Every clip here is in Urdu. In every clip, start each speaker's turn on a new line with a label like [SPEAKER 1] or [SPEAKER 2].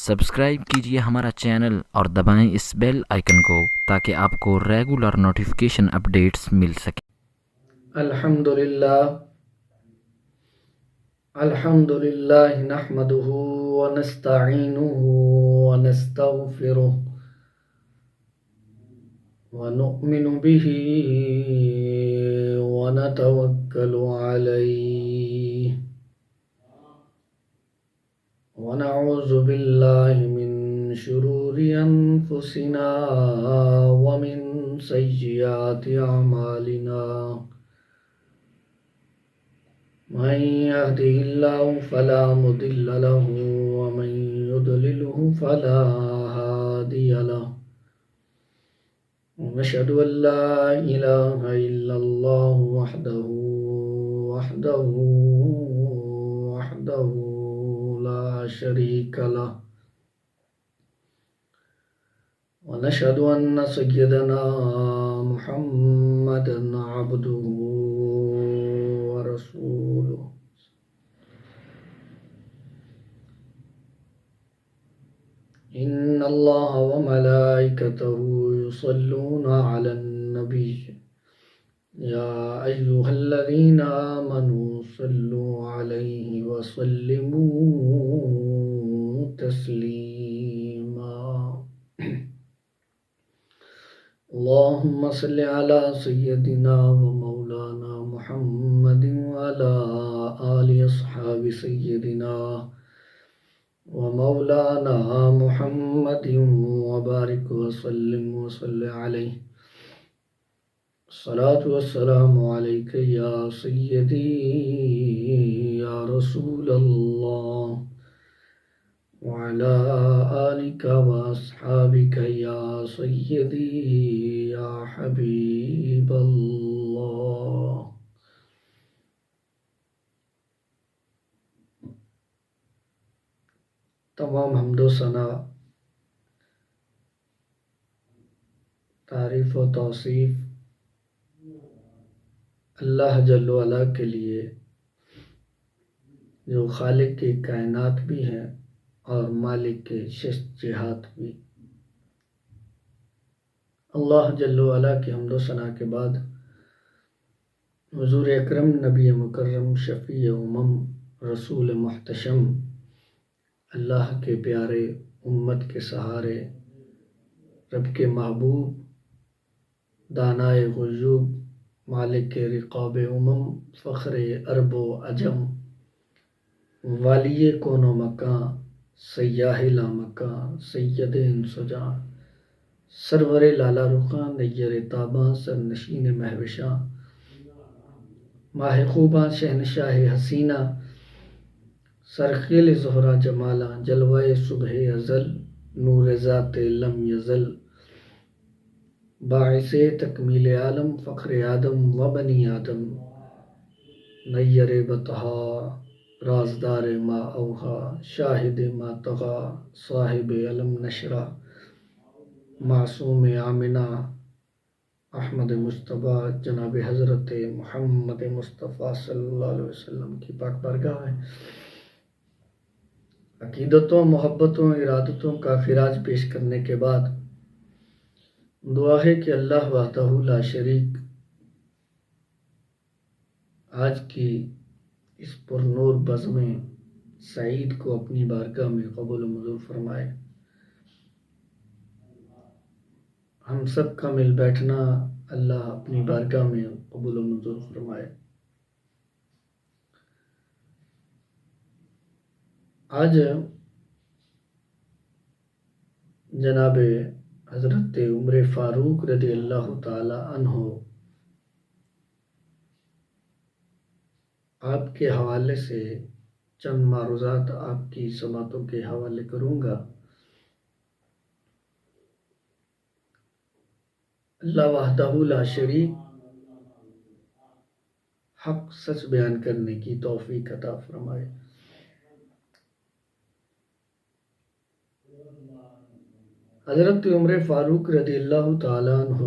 [SPEAKER 1] سبسکرائب کیجیے ہمارا چینل اور دبائیں اس بیل آئیکن کو تاکہ آپ کو ریگولر نوٹیفیکیشن اپڈیٹس مل سکیں۔
[SPEAKER 2] الحمد للہ نحمده ونستعینه ونستغفره ونؤمن به ونتوکل علیہ ونعوذ باللہ من شرور انفسنا ومن سیئات اعمالنا من يهده الله فلا مضل له ومن يضلله فلا هادي له ونشهد أن لا إله إلا الله وحده لا شريك له ونشهد أن سيدنا محمدا عبده ورسوله إن الله وملائكته يصلون على النبي يا أيها الذين آمنوا صلوا عليه وسلموا تسليما اللهم صل على سيدنا ومولانا محمد وعلى آل أصحاب سيدنا ومولانا محمد وبارك وسلم وصل عليه الصلاة والسلام عليك يا سيدي يا رسول الله وعلى آلك وأصحابك يا سيدي يا حبيب الله تمام حمد و ثنا، تعریف و توصیف اللہ جل وعلا کے لیے، جو خالق کی کائنات بھی ہیں اور مالک کے شش جہات بھی۔ اللہ جل وعلا کی حمد و ثنا کے بعد حضور اکرم نبی مکرم شفیع امم رسول محتشم، اللہ کے پیارے، امت کے سہارے، رب کے محبوب، دانائے غیوب، مالک کے رقاب امم، فخر عرب و عجم، والی کون و مکان، سیاہ لامکان، سید انس و جان، سرور لالا رخاں، نیر تاباں، سرنشین مہوشاں، ماہ خوباں، شہنشاہ حسینہ، سرخیل زہرا جمالاں، جلوہ صبح ازل، نور ذات لم یزل، باعث تکمیل عالم، فخر آدم و بنی آدم، نیر بطحا، رازدار ما اوحا، شاہد ما طغا، صاحب علم نشرہ، معصوم آمنہ، احمد مجتبیٰ، جناب حضرت محمد مصطفیٰ صلی اللہ علیہ وسلم کی پاک بارگاہ ہے۔ عقیدتوں، محبتوں، ارادتوں کا خراج پیش کرنے کے بعد دعا ہے کہ اللہ وحدہ لا شریک آج کی اس پر نور بزم سعید کو اپنی بارگاہ میں قبول و منظور فرمائے۔ ہم سب کا مل بیٹھنا اللہ اپنی بارگاہ میں قبول و منظور فرمائے۔ آج جناب حضرت عمر فاروق رضی اللہ تعالی عنہ آپ کے حوالے سے چند معروضات آپ کی سماعتوں کے حوالے کروں گا۔ اللہ وحدہ لا شریک حق سچ بیان کرنے کی توفیق عطا فرمائے۔ حضرت عمر فاروق رضی اللہ تعالیٰ عنہ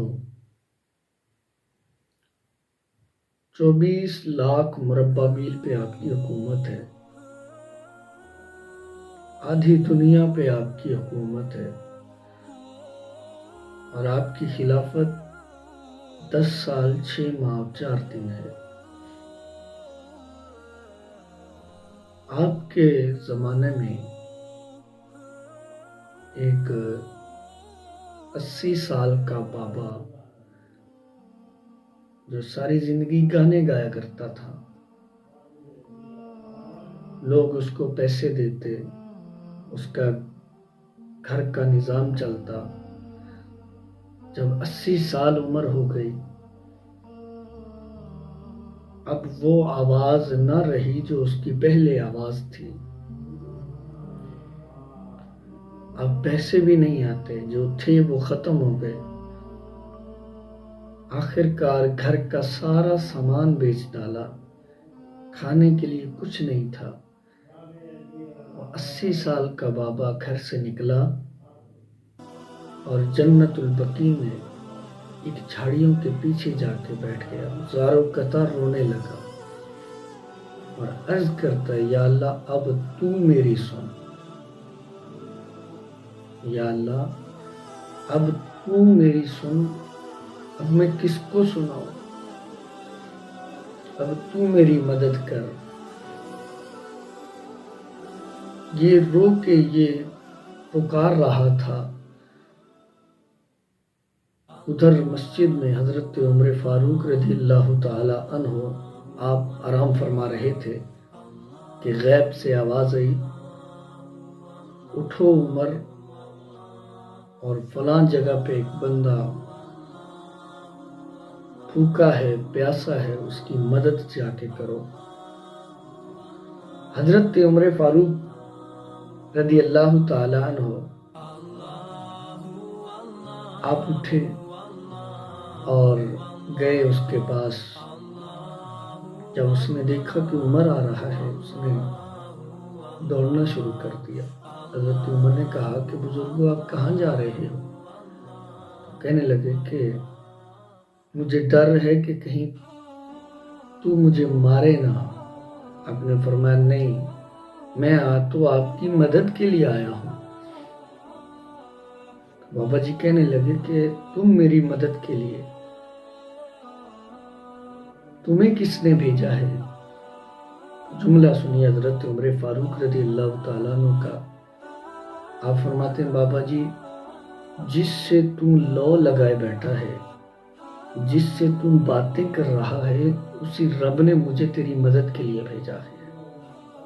[SPEAKER 2] 24 لاکھ مربع میل پہ آپ کی حکومت ہے۔ آدھی دنیا پہ آپ کی حکومت ہے اور آپ کی خلافت 10 سال 6 ماہ اور 4 دن ہے۔ آپ کے زمانے میں ایک 80 سال کا بابا جو ساری زندگی گانے گایا کرتا تھا، لوگ اس کو پیسے دیتے، اس کا گھر کا نظام چلتا۔ جب 80 سال عمر ہو گئی، اب وہ آواز نہ رہی جو اس کی پہلے آواز تھی۔ اب پیسے بھی نہیں آتے، جو تھے وہ ختم ہو گئے۔ آخر کار گھر کا سارا سامان بیچ ڈالا، کھانے کے لیے کچھ نہیں تھا۔ 80 سال کا بابا گھر سے نکلا اور جنت البقیع میں ایک جھاڑیوں کے پیچھے جا کے بیٹھ گیا، زاروں قطار رونے لگا اور عرض کرتا ہے، یا اللہ اب تو میری سن، یا اللہ اب تو میری سن، اب میں کس کو سناؤں، اب تو میری مدد کر۔ یہ رو کے یہ پکار رہا تھا۔ ادھر مسجد میں حضرت عمر فاروق رضی اللہ تعالی عنہ آپ آرام فرما رہے تھے کہ غیب سے آواز آئی، اٹھو عمر، اور فلاں جگہ پہ ایک بندہ بھوکا ہے، پیاسا ہے، اس کی مدد جا کے کرو۔ حضرت عمر فاروق رضی اللہ تعالی عنہ آپ اٹھے اور گئے اس کے پاس۔ جب اس نے دیکھا کہ عمر آ رہا ہے، اس نے دوڑنا شروع کر دیا۔ حضرت عمر نے کہا کہ بزرگو آپ کہاں جا رہے ہو؟ کہنے لگے کہ مجھے ڈر ہے کہ کہیں تو مجھے مارے نہ۔ آپ نے فرمایا نہیں، میں تو آپ کی مدد کے لیے آیا ہوں۔ بابا جی کہنے لگے کہ تم میری مدد کے لیے، تمہیں کس نے بھیجا ہے؟ جملہ سنیے حضرت عمر فاروق رضی اللہ تعالیٰ عنہ کا۔ آپ فرماتے ہیں بابا جی، جس سے تم لو لگائے بیٹھا ہے، جس سے تم باتیں کر رہا ہے، اسی رب نے مجھے تیری مدد کے لیے بھیجا ہے۔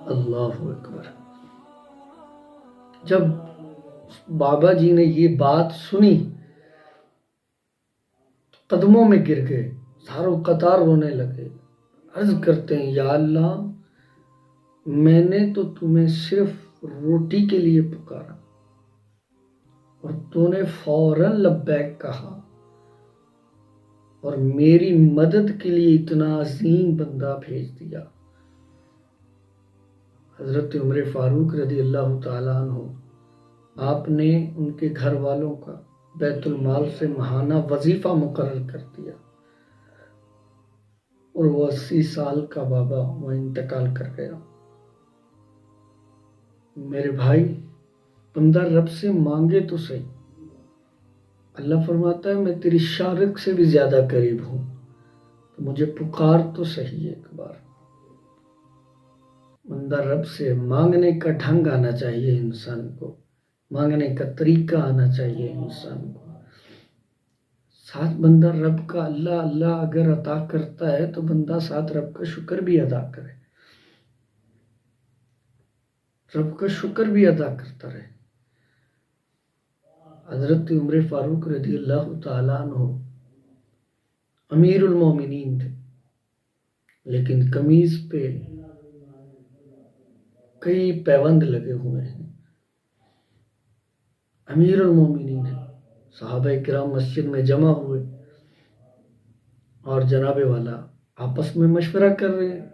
[SPEAKER 2] اللہ اکبر۔ جب بابا جی نے یہ بات سنی، قدموں میں گر گئے، زاروں قطار رونے لگے، عرض کرتے ہیں، یا اللہ میں نے تو تمہیں صرف روٹی کے لیے پکارا اور تو نے فوراً لبیک کہا، اور میری مدد کے لیے اتنا عظیم بندہ بھیج دیا۔ حضرت عمر فاروق رضی اللہ تعالیٰ عنہ آپ نے ان کے گھر والوں کا بیت المال سے ماہانہ وظیفہ مقرر کر دیا، اور وہ 80 سال کا بابا وہ انتقال کر گیا۔ میرے بھائی، بندہ رب سے مانگے تو صحیح، اللہ فرماتا ہے میں تیری شارک سے بھی زیادہ قریب ہوں، تو مجھے پکار تو صحیح ایک بار۔ بندہ رب سے مانگنے کا ڈھنگ آنا چاہیے انسان کو، مانگنے کا طریقہ آنا چاہیے انسان کو۔ ساتھ بندہ رب کا اللہ اللہ اگر عطا کرتا ہے تو بندہ ساتھ رب کا شکر بھی ادا کرے، رب کا شکر بھی ادا کرتا رہے۔ حضرت عمر فاروق رضی اللہ تعالیٰ عنہ امیر المومنین تھے، لیکن قمیض پہ کئی پیوند لگے ہوئے ہیں، امیر المومنین ہیں۔ صحابہ کرام مسجد میں جمع ہوئے اور جناب والا آپس میں مشورہ کر رہے ہیں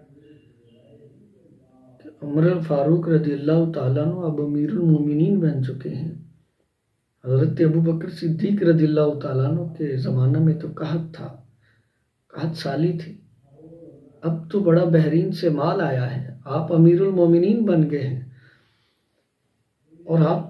[SPEAKER 2] کہ عمر فاروق رضی اللہ تعالیٰ عنہ اب امیر المومنین بن چکے ہیں۔ حضرت ابو بکر صدیق رضی اللہ تعالیٰ عنہ کے زمانہ میں تو قحط تھا، قحط سالی تھی، اب تو بڑا بحرین سے مال آیا ہے، آپ امیر المومنین بن گئے ہیں۔ اور آپ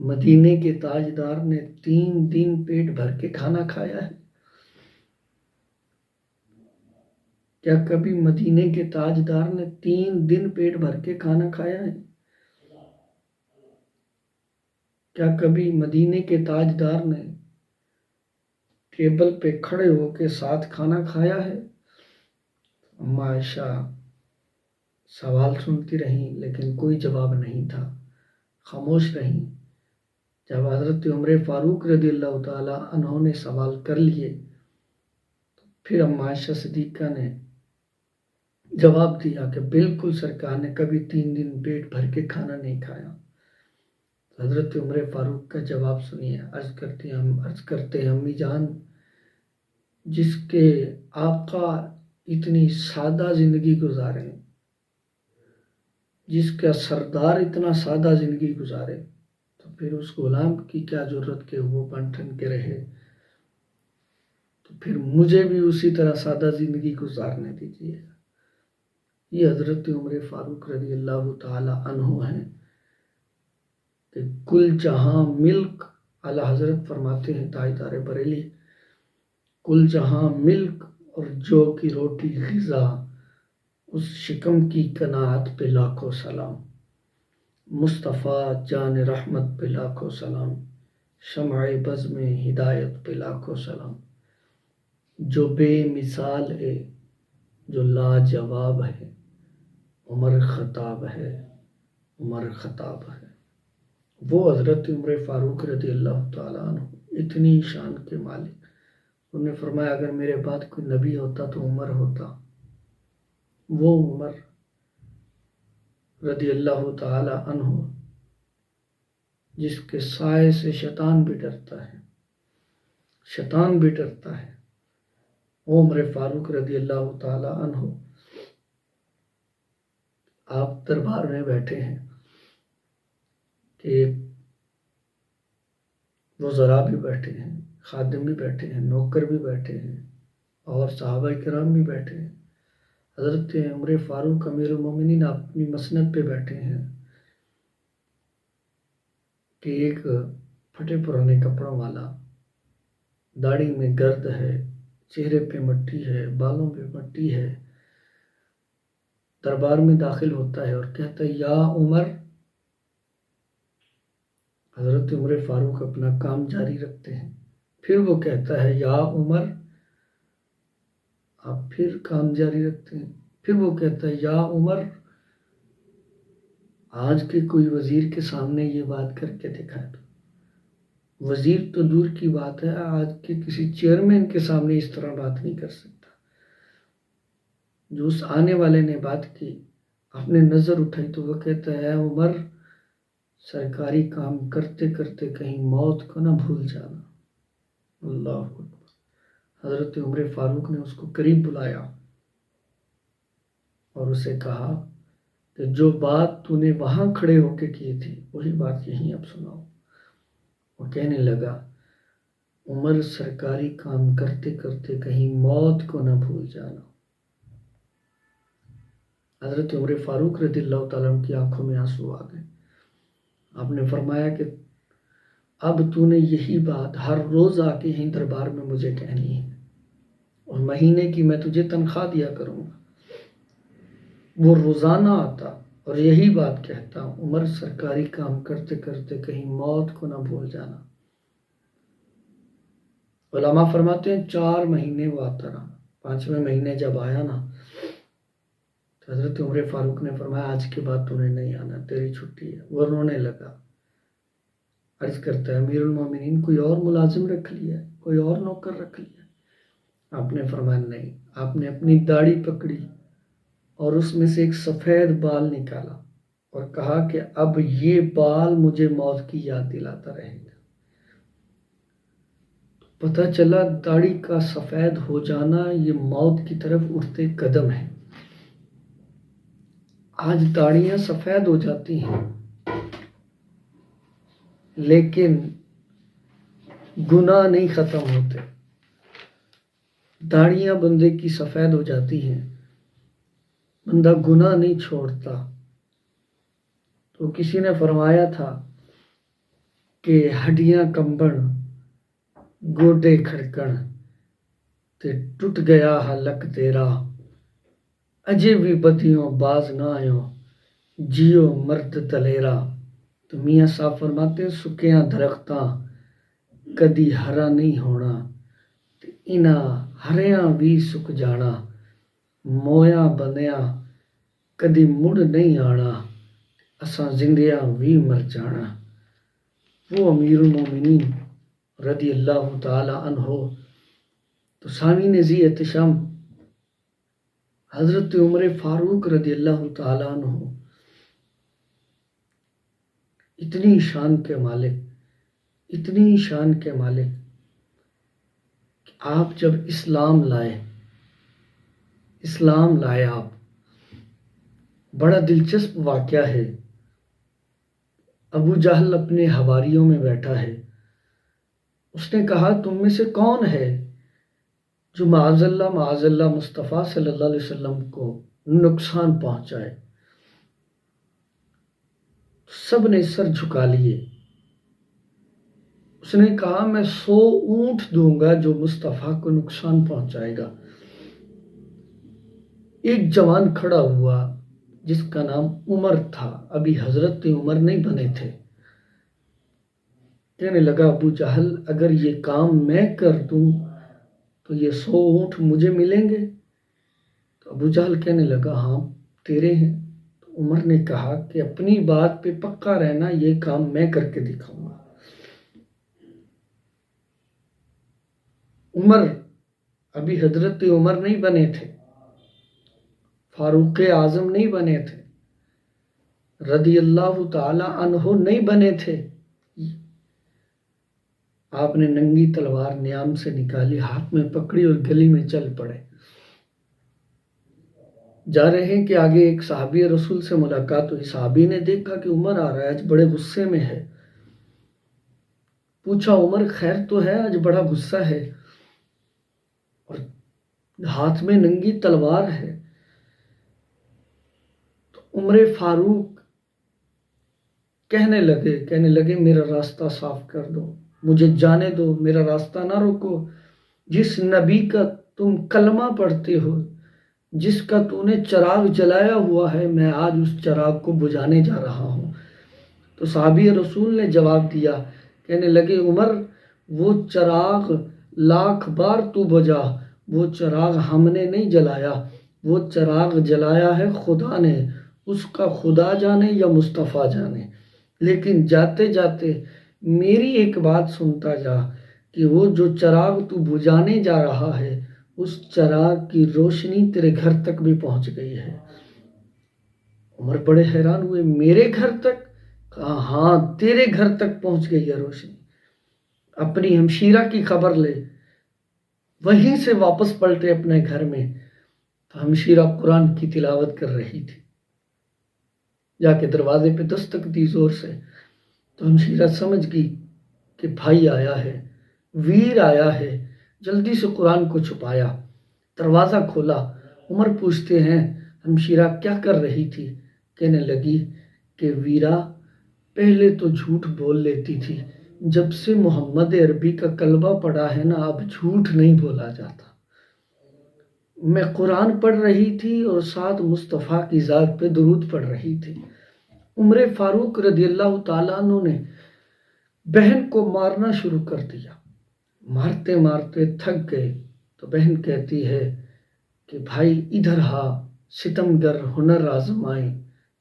[SPEAKER 2] مدینے کے تاجدار نے 3 دن پیٹ بھر کے کھانا کھایا ہے؟ کیا کبھی مدینے کے تاجدار نے 3 دن پیٹ بھر کے کھانا کھایا ہے؟ کیا کبھی مدینے کے تاجدار نے ٹیبل پہ کھڑے ہو کے ساتھ کھانا کھایا ہے؟ اما عائشہ سوال سنتی رہیں لیکن کوئی جواب نہیں تھا، خاموش رہیں۔ جب حضرت عمر فاروق رضی اللہ تعالی عنہ نے سوال کر لیے تو پھر اما عائشہ صدیقہ نے جواب دیا کہ بالکل سرکار نے کبھی 3 دن پیٹ بھر کے کھانا نہیں کھایا۔ حضرت عمر فاروق کا جواب سنیے، عرض کرتے ہیں امی جان، جس کے آقا اتنی سادہ زندگی گزارے، جس کا سردار اتنا سادہ زندگی گزارے، تو پھر اس غلام کی کیا ضرورت کہ وہ بن ٹھن کے رہے؟ تو پھر مجھے بھی اسی طرح سادہ زندگی گزارنے دیجیے۔ یہ حضرت عمر فاروق رضی اللہ تعالی عنہ ہیں کہ کل جہاں ملک، اعلیٰ حضرت فرماتے ہیں تاجدار بریلی، کل جہاں ملک اور جو کی روٹی غذا، اس شکم کی قناعت پہ لاکھوں سلام، مصطفیٰ جان رحمت پہ لاکھوں سلام، شمع بز میں ہدایت پہ لاکھوں سلام، جو بے مثال ہے، جو لاجواب ہے، عمر خطاب ہے، عمر خطاب ہے۔ وہ حضرت عمر فاروق رضی اللہ تعالیٰ عنہ اتنی شان کے مالک، انہوں نے فرمایا اگر میرے بعد کوئی نبی ہوتا تو عمر ہوتا۔ وہ عمر رضی اللہ تعالی عنہ جس کے سائے سے شیطان بھی ڈرتا ہے، شیطان بھی ڈرتا ہے، وہ عمر فاروق رضی اللہ تعالی عنہ آپ دربار میں بیٹھے ہیں کہ وزراء بھی بیٹھے ہیں، خادم بھی بیٹھے ہیں، نوکر بھی بیٹھے ہیں اور صحابہ کرام بھی بیٹھے ہیں۔ حضرت عمر فاروق امیر المومنین اپنی مسند پہ بیٹھے ہیں کہ ایک پھٹے پرانے کپڑوں والا، داڑھی میں گرد ہے، چہرے پہ مٹی ہے، بالوں پہ مٹی ہے، دربار میں داخل ہوتا ہے اور کہتا ہے یا عمر۔ حضرت عمر فاروق اپنا کام جاری رکھتے ہیں، پھر وہ کہتا ہے یا عمر، آپ پھر کام جاری رکھتے ہیں، پھر وہ کہتا ہے یا عمر۔ آج کے کوئی وزیر کے سامنے یہ بات کر کے دکھائے تو، وزیر تو دور کی بات ہے، آج کے کسی چیئرمین کے سامنے اس طرح بات نہیں کر سکتا۔ جو اس آنے والے نے بات کی، آپ نے نظر اٹھائی تو وہ کہتا ہے عمر، سرکاری کام کرتے کرتے کہیں موت کو نہ بھول جانا۔ اللہ اکبر۔ حضرت عمر فاروق نے اس کو قریب بلایا اور اسے کہا کہ جو بات تو نے وہاں کھڑے ہو کے کی تھی وہی بات یہیں اب سناؤ۔ وہ کہنے لگا عمر، سرکاری کام کرتے کرتے کہیں موت کو نہ بھول جانا۔ حضرت عمر فاروق رضی اللہ تعالیٰ عنہ کی آنکھوں میں آنسو آ گئے۔ آپ نے فرمایا کہ اب تو نے یہی بات ہر روز آ کے یہیں دربار میں مجھے کہنی ہے، اور مہینے کی میں تجھے تنخواہ دیا کروں گا۔ وہ روزانہ آتا اور یہی بات کہتا، عمر، سرکاری کام کرتے کرتے کہیں موت کو نہ بھول جانا۔ علماء فرماتے ہیں 4 مہینے وہ آتا رہا، 5ویں مہینے جب آیا نا تو حضرت عمر فاروق نے فرمایا آج کے بعد تو نے نہیں آنا، تیری چھٹی ہے۔ وہ رونے لگا، عرض کرتا ہے امیر المومنین کوئی اور ملازم رکھ لیا ہے، کوئی اور نوکر رکھ لیا ہے؟ آپ نے فرمایا نہیں۔ آپ نے اپنی داڑھی پکڑی اور اس میں سے ایک سفید بال نکالا اور کہا کہ اب یہ بال مجھے موت کی یاد دلاتا رہے گا۔ پتہ چلا داڑھی کا سفید ہو جانا یہ موت کی طرف اٹھتے قدم ہے۔ آج داڑیاں سفید ہو جاتی ہیں لیکن گناہ نہیں ختم ہوتے۔ داڑیاں بندے کی سفید ہو جاتی ہیں، بندہ گناہ نہیں چھوڑتا۔ تو کسی نے فرمایا تھا کہ ہڈیاں کمبن گوڈے کھڑکن تے ٹوٹ گیا حلق تیرا، اجے بھی بدیوں باز نہ آیوں جیو مرد دلیرا۔ تو میاں صاحب فرماتے ہیں سکیاں درختاں کدی ہرا نہیں ہونا تے انہاں ہریاں بھی سک جانا، مویاں بندیاں کدی مڑ نہیں آنا، اساں زندیاں بھی مر جانا۔ وہ امیر المومنین رضی اللہ تعالی عنہ تو سامعین ذی احتشام حضرت عمر فاروق رضی اللہ تعالی عنہ اتنی شان کے مالک، اتنی شان کے مالک کہ آپ جب اسلام لائے آپ، بڑا دلچسپ واقعہ ہے۔ ابو جہل اپنے حواریوں میں بیٹھا ہے، اس نے کہا تم میں سے کون ہے جو معاذ اللہ مصطفیٰ صلی اللہ علیہ وسلم کو نقصان پہنچائے؟ سب نے سر جھکا لیے۔ اس نے کہا میں 100 اونٹ دوں گا جو مصطفیٰ کو نقصان پہنچائے گا۔ ایک جوان کھڑا ہوا جس کا نام عمر تھا، ابھی حضرت عمر نہیں بنے تھے، کہنے لگا ابو جہل اگر یہ کام میں کر دوں تو یہ 100 اونٹ مجھے ملیں گے؟ تو ابو جہل کہنے لگا ہاں تیرے ہیں۔ تو عمر نے کہا کہ اپنی بات پہ پکا رہنا، یہ کام میں کر کے دکھاؤں گا۔ عمر ابھی حضرت عمر نہیں بنے تھے، فاروق اعظم نہیں بنے تھے، رضی اللہ تعالی عنہ نہیں بنے تھے۔ آپ نے ننگی تلوار نیام سے نکالی، ہاتھ میں پکڑی اور گلی میں چل پڑے۔ جا رہے ہیں کہ آگے ایک صحابی رسول سے ملاقات ہوئی۔ صحابی نے دیکھا کہ عمر آ رہا ہے، آج بڑے غصے میں ہے۔ پوچھا عمر خیر تو ہے؟ آج بڑا غصہ ہے اور ہاتھ میں ننگی تلوار ہے۔ تو عمر فاروق کہنے لگے میرا راستہ صاف کر دو، مجھے جانے دو، میرا راستہ نہ روکو۔ جس نبی کا تم کلمہ پڑھتے ہو، جس کا تو نے چراغ جلایا ہوا ہے، میں آج اس چراغ کو بجھانے جا رہا ہوں۔ تو صحابی رسول نے جواب دیا، کہنے لگے عمر وہ چراغ 1,00,000 بار تو بجھا، وہ چراغ ہم نے نہیں جلایا، وہ چراغ جلایا ہے خدا نے، اس کا خدا جانے یا مصطفیٰ جانے۔ لیکن جاتے جاتے میری ایک بات سنتا جا کہ وہ جو چراغ تو بجھانے جا رہا ہے، اس چراغ کی روشنی تیرے گھر تک بھی پہنچ گئی ہے۔ عمر بڑے حیران ہوئے، میرے گھر تک؟ کہا ہاں تیرے گھر تک پہنچ گئی ہے روشنی۔ اپنی ہمشیرہ کی خبر لے، وہیں سے واپس پلٹے اپنے گھر میں تو ہمشیرہ قرآن کی تلاوت کر رہی تھی۔ جا کے دروازے پہ دستک دی زور سے، تو ہمشیرہ سمجھ گئی کہ بھائی آیا ہے، ویر آیا ہے، جلدی سے قرآن کو چھپایا، دروازہ کھولا۔ عمر پوچھتے ہیں ہمشیرہ کیا کر رہی تھی؟ کہنے لگی کہ ویرا پہلے تو جھوٹ بول لیتی تھی، جب سے محمد عربی کا کلمہ پڑھا ہے نا اب جھوٹ نہیں بولا جاتا۔ میں قرآن پڑھ رہی تھی اور ساتھ مصطفیٰ کی ذات پہ درود پڑھ رہی تھی۔ عمر فاروق رضی اللہ تعالیٰ عنہ نے بہن کو مارنا شروع کر دیا، مارتے مارتے تھک گئے تو بہن کہتی ہے کہ بھائی ادھر ہا، ستمگر ہنر آزمائیں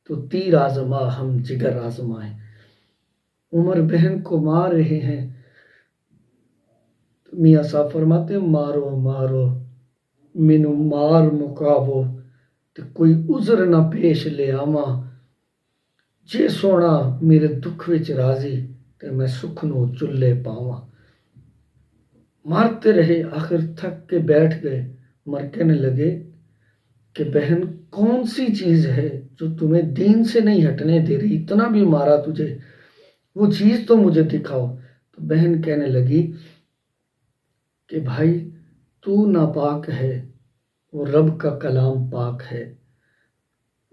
[SPEAKER 2] تو تیر آزما ہم جگر آزمائیں۔ عمر بہن کو مار رہے ہیں تو میاں صاحب فرماتے ہیں مارو مارو مینو مار مکاو تے کوئی عذر نہ پیش لے آواں، جے سونا میرے دکھ وچ راضی تے میں سکھ نو چلے پاواں۔ مارتے رہے، آخر تھک کے بیٹھ گئے۔ عمر کہنے لگے کہ بہن کون سی چیز ہے جو تمہیں دین سے نہیں ہٹنے دے رہی؟ اتنا بھی مارا تجھے، وہ چیز تو مجھے دکھاؤ۔ تو بہن کہنے لگی کہ بھائی تو ناپاک ہے، وہ رب کا کلام پاک ہے،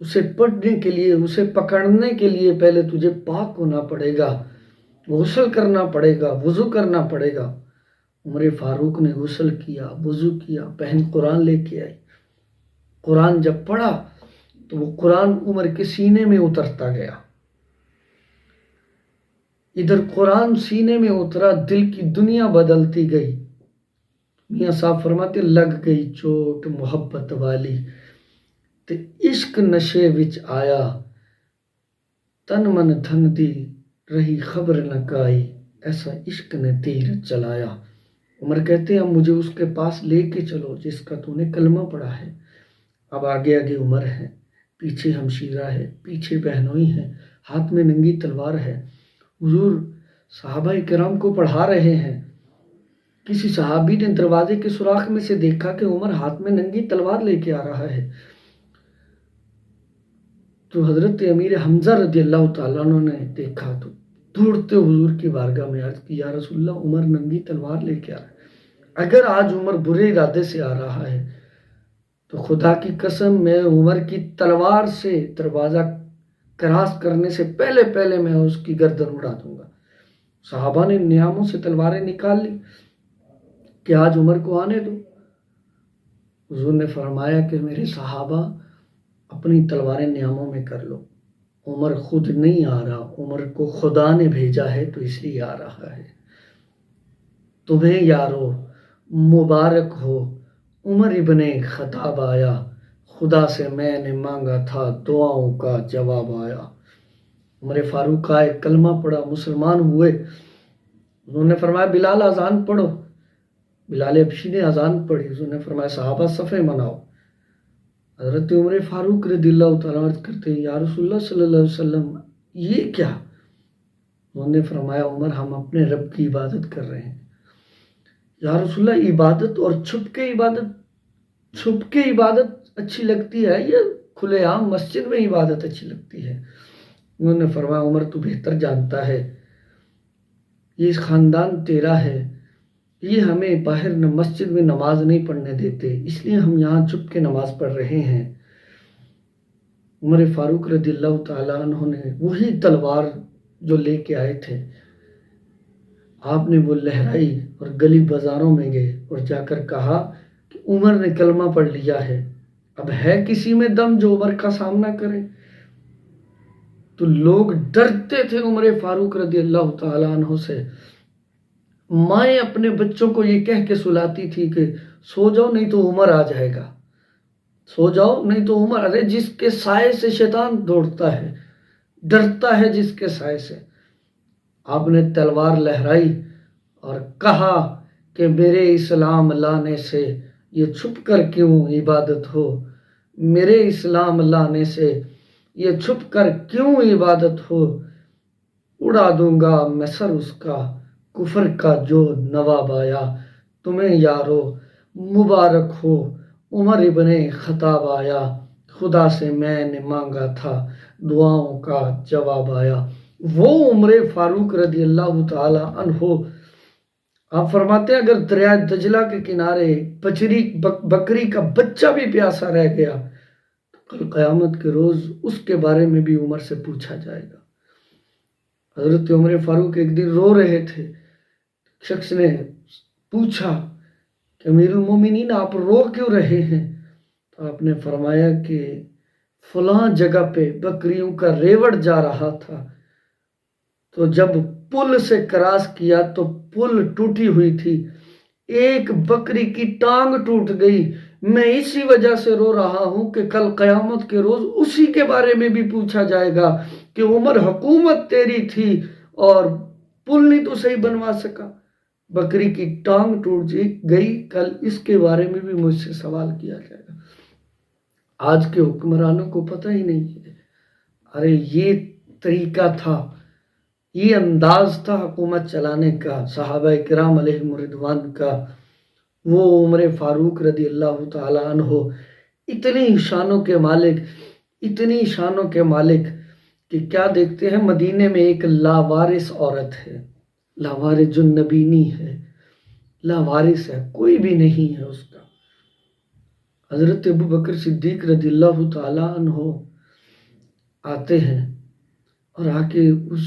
[SPEAKER 2] اسے پڑھنے کے لیے، اسے پکڑنے کے لیے پہلے تجھے پاک ہونا پڑے گا۔ غسل کرنا پڑے گا، وضو کرنا پڑے گا۔ عمر فاروق نے غسل کیا، وضو کیا، بہن قرآن لے کے آئی۔ قرآن جب پڑھا تو وہ قرآن عمر کے سینے میں اترتا گیا۔ ادھر قرآن سینے میں اترا، دل کی دنیا بدلتی گئی۔ میاں صاحب فرماتے لگ گئی چوٹ محبت والی، تے عشق نشے وچ آیا، تن من دھن دی رہی خبر نہ کائی، ایسا عشق نے تیر چلایا۔ عمر کہتے ہیں مجھے اس کے پاس لے کے چلو جس کا تو نے کلمہ پڑھا ہے۔ اب آگے آگے عمر ہے، پیچھے ہمشیرہ ہے، پیچھے بہنوئی ہے، ہاتھ میں ننگی تلوار ہے۔ حضور صحابہ کرام کو پڑھا رہے ہیں۔ کسی صحابی نے دروازے کے سوراخ میں سے دیکھا کہ عمر ہاتھ میں ننگی تلوار لے کے آ رہا ہے، تو حضرت امیر حمزہ رضی اللہ تعالیٰ عنہ نے دیکھا تو دوڑتے حضور کی بارگاہ میں عرض کی، یا رسول اللہ عمر ننگی تلوار لے کے آ رہا ہے، اگر آج عمر برے ارادے سے آ رہا ہے تو خدا کی قسم میں عمر کی تلوار سے دروازہ کراس کرنے سے پہلے پہلے میں اس کی گردن اڑا دوں گا۔ صحابہ نے نیاموں سے تلواریں نکال لی کہ آج عمر کو آنے دو۔ حضور نے فرمایا کہ میرے صحابہ اپنی تلواریں نیاموں میں کر لو، عمر خود نہیں آ رہا، عمر کو خدا نے بھیجا ہے تو اس لیے آ رہا ہے۔ تمہیں یارو مبارک ہو، عمر ابن خطاب آیا، خدا سے میں نے مانگا تھا دعاؤں کا جواب آیا۔ عمر فاروق آئے، کلمہ پڑھا، مسلمان ہوئے۔ انہوں نے فرمایا بلال اذان پڑھو، بلال حبشی نے اذان پڑھی۔ انہوں نے فرمایا صحابہ صفیں مناؤ۔ حضرت عمر فاروق رضی اللہ تعالیٰ عرض کرتے ہیں یا رسول اللہ صلی اللہ علیہ وسلم یہ کیا؟ انہوں نے فرمایا عمر ہم اپنے رب کی عبادت کر رہے ہیں۔ یا رسول اللہ عبادت اور چھپ کے عبادت اچھی لگتی ہے یا کھلے عام مسجد میں عبادت اچھی لگتی ہے؟ انہوں نے فرمایا عمر تو بہتر جانتا ہے، یہ خاندان تیرا ہے، یہ ہمیں باہر مسجد میں نماز نہیں پڑھنے دیتے، اس لیے ہم یہاں چھپ کے نماز پڑھ رہے ہیں۔ عمر فاروق رضی اللہ تعالیٰ عنہ نے وہی تلوار جو لے کے آئے تھے آپ نے وہ لہرائی اور گلی بازاروں میں گئے اور جا کر کہا کہ عمر نے کلمہ پڑھ لیا ہے، اب ہے کسی میں دم جو عمر کا سامنا کرے؟ تو لوگ ڈرتے تھے عمر فاروق رضی اللہ تعالیٰ عنہ سے۔ مائیں اپنے بچوں کو یہ کہہ کے سلاتی تھی کہ سو جاؤ نہیں تو عمر آ جائے گا، سو جاؤ نہیں تو عمر، ارے جس کے سائے سے شیطان دوڑتا ہے، ڈرتا ہے جس کے سائے سے۔ آپ نے تلوار لہرائی اور کہا کہ میرے اسلام لانے سے یہ چھپ کر کیوں عبادت ہو، میرے اسلام لانے سے یہ چھپ کر کیوں عبادت ہو، اڑا دوں گا میں سر اس کا کفر کا جو نواب آیا۔ تمہیں یارو مبارک ہو، عمر ابن خطاب آیا، خدا سے میں نے مانگا تھا دعاؤں کا جواب آیا۔ وہ عمر فاروق رضی اللہ تعالی عنہ، آپ فرماتے ہیں اگر دریائے دجلہ کے کنارے بکری کا بچہ بھی پیاسا رہ گیا تو کل قیامت کے روز اس کے بارے میں بھی عمر سے پوچھا جائے گا۔ حضرت عمر فاروق ایک دن رو رہے تھے، شخص نے پوچھا کہ امیر المومنین آپ رو کیوں رہے ہیں؟ تو آپ نے فرمایا کہ فلاں جگہ پہ بکریوں کا ریوڑ جا رہا تھا، تو جب پل سے کراس کیا تو پل ٹوٹی ہوئی تھی، ایک بکری کی ٹانگ ٹوٹ گئی، میں اسی وجہ سے رو رہا ہوں کہ کل قیامت کے روز اسی کے بارے میں بھی پوچھا جائے گا کہ عمر حکومت تیری تھی اور پل نہیں تو صحیح بنوا سکا، بکری کی ٹانگ ٹوٹ گئی، کل اس کے بارے میں بھی مجھ سے سوال کیا جائے گا۔ آج کے حکمرانوں کو پتہ ہی نہیں ہے، ارے یہ طریقہ تھا، یہ انداز تھا حکومت چلانے کا صحابہ کرام علیہم رضوان کا۔ وہ عمر فاروق رضی اللہ تعالی عنہ اتنی شانوں کے مالک، اتنی شانوں کے مالک کہ کیا دیکھتے ہیں مدینے میں ایک لاوارث عورت ہے، لاوارث جو نبینی ہے، لاوارث ہے، کوئی بھی نہیں ہے اس کا۔ حضرت ابو بکر صدیق رضی اللہ تعالی عنہ آتے ہیں اور آ کے اس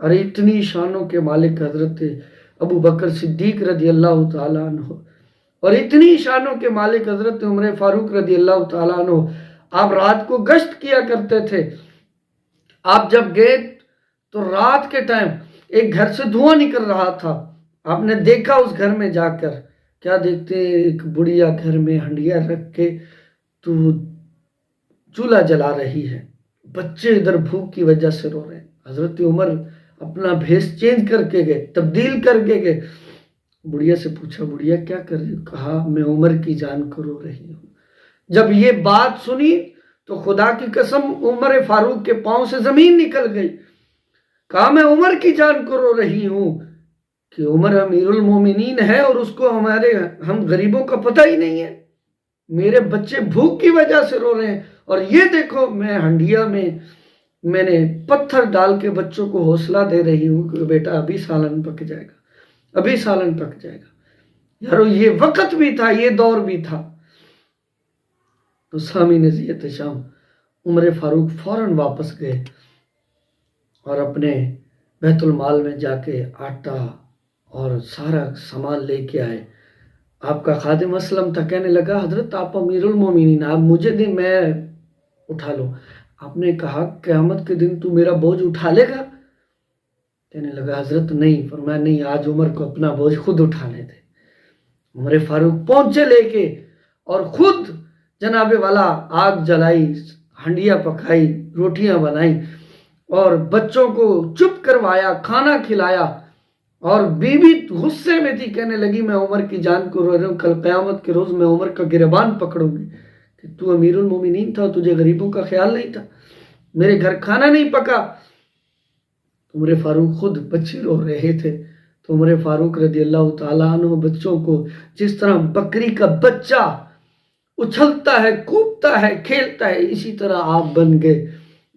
[SPEAKER 2] اور اتنی شانوں کے مالک حضرت ابو بکر صدیق رضی اللہ تعالیٰ عنہ، اور اتنی شانوں کے مالک حضرت عمر فاروق رضی اللہ تعالیٰ عنہ، آپ رات کو گشت کیا کرتے تھے۔ آپ جب گئے تو رات کے ٹائم ایک گھر سے دھواں نکل رہا تھا، آپ نے دیکھا اس گھر میں جا کر، کیا دیکھتے ہیں، ایک بڑھیا گھر میں ہنڈیا رکھ کے تو چولہا جلا رہی ہے، بچے ادھر بھوک کی وجہ سے رو رہے ہیں۔ حضرت عمر اپنا بھیس چینج کر کے گئے، تبدیل کر کے گئے، بڑھیا سے پوچھا بڑھیا کیا کر رہی ہو؟ کہا میں عمر کی جان کو رو رہی ہوں۔ جب یہ بات سنی تو خدا کی قسم عمر فاروق کے پاؤں سے زمین نکل گئی۔ کہا میں عمر کی جان کو رو رہی ہوں کہ عمر امیر المومنین ہے اور اس کو ہم غریبوں کا پتہ ہی نہیں ہے، میرے بچے بھوک کی وجہ سے رو رہے ہیں، اور یہ دیکھو میں ہنڈیا میں نے پتھر ڈال کے بچوں کو حوصلہ دے رہی ہوں کہ بیٹا ابھی سالن پک جائے گا، ابھی سالن پک جائے گا۔ یارو یہ وقت بھی تھا، یہ دور بھی تھا۔ تو سامعین اذیت شام، عمر فاروق فوراً واپس گئے اور اپنے بیت المال میں جا کے آٹا اور سارا سامان لے کے آئے۔ آپ کا خادم اسلم تھا، کہنے لگا حضرت آپ امیر المومنین، آپ مجھے دیں میں اٹھا لوں۔ آپ نے کہا قیامت کے دن تو میرا بوجھ اٹھا لے گا؟ کہنے لگا حضرت نہیں۔ فرمایا نہیں، آج عمر کو اپنا بوجھ خود اٹھانے دے۔ عمر فاروق پہنچے لے کے اور خود جناب والا آگ جلائی، ہنڈیا پکائی، روٹیاں بنائی اور بچوں کو چپ کروایا، کھانا کھلایا، اور بیوی غصے میں تھی، کہنے لگی میں عمر کی جان کو رو رہی ہوں، کل قیامت کے روز میں عمر کا گریبان پکڑوں گی کہ تو امیر المومنین تھا، تجھے غریبوں کا خیال نہیں تھا، میرے گھر کھانا نہیں پکا۔ عمر فاروق خود بچے رو رہے تھے تو عمر فاروق رضی اللہ تعالیٰ عنہ بچوں کو جس طرح بکری کا بچہ اچھلتا ہے، کوبتا ہے، کھیلتا ہے، اسی طرح آپ بن گئے،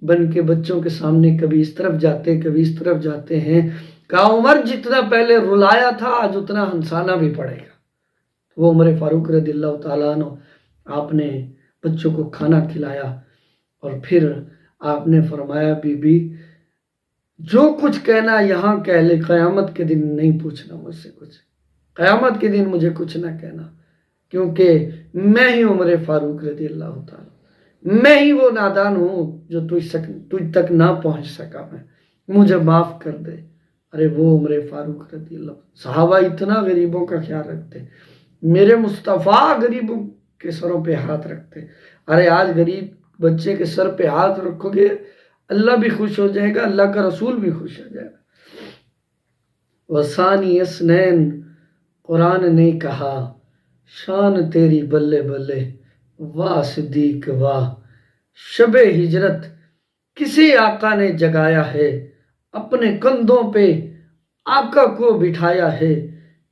[SPEAKER 2] بن کے بچوں کے سامنے کبھی اس طرف جاتے کبھی اس طرف جاتے ہیں۔ کہا عمر جتنا پہلے رلایا تھا آج اتنا ہنسانا بھی پڑے گا۔ وہ عمر فاروق رضی اللہ تعالیٰ عنہ، آپ نے بچوں کو کھانا کھلایا اور پھر آپ نے فرمایا بی بی جو کچھ کہنا یہاں کہہ لے، قیامت کے دن نہیں پوچھنا مجھ سے کچھ، قیامت کے دن مجھے کچھ نہ کہنا، کیونکہ میں ہی عمر فاروق رضی اللہ تعالیٰ، میں ہی وہ نادان ہوں جو تجھ تک نہ پہنچ سکا، میں مجھے معاف کر دے۔ ارے وہ عمر فاروق رضی اللہ، صحابہ اتنا غریبوں کا خیال رکھتے، میرے مصطفیٰ غریبوں کے سروں پہ ہاتھ رکھتے۔ ارے آج غریب بچے کے سر پہ ہاتھ رکھو گے، اللہ بھی خوش ہو جائے گا، اللہ کا رسول بھی خوش ہو جائے گا۔ وثانی اسنین، قرآن نے کہا شان تیری بلے بلے، واہ صدیق واہ، شب ہجرت کسی آقا نے جگایا ہے، اپنے کندھوں پہ آقا کو بٹھایا ہے،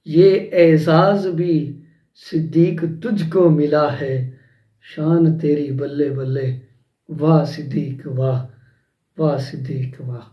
[SPEAKER 2] یہ اعزاز بھی صدیق تجھ کو ملا ہے، شان تیری بلے بلے، واہ صدیق واہ، واہ صدیق واہ۔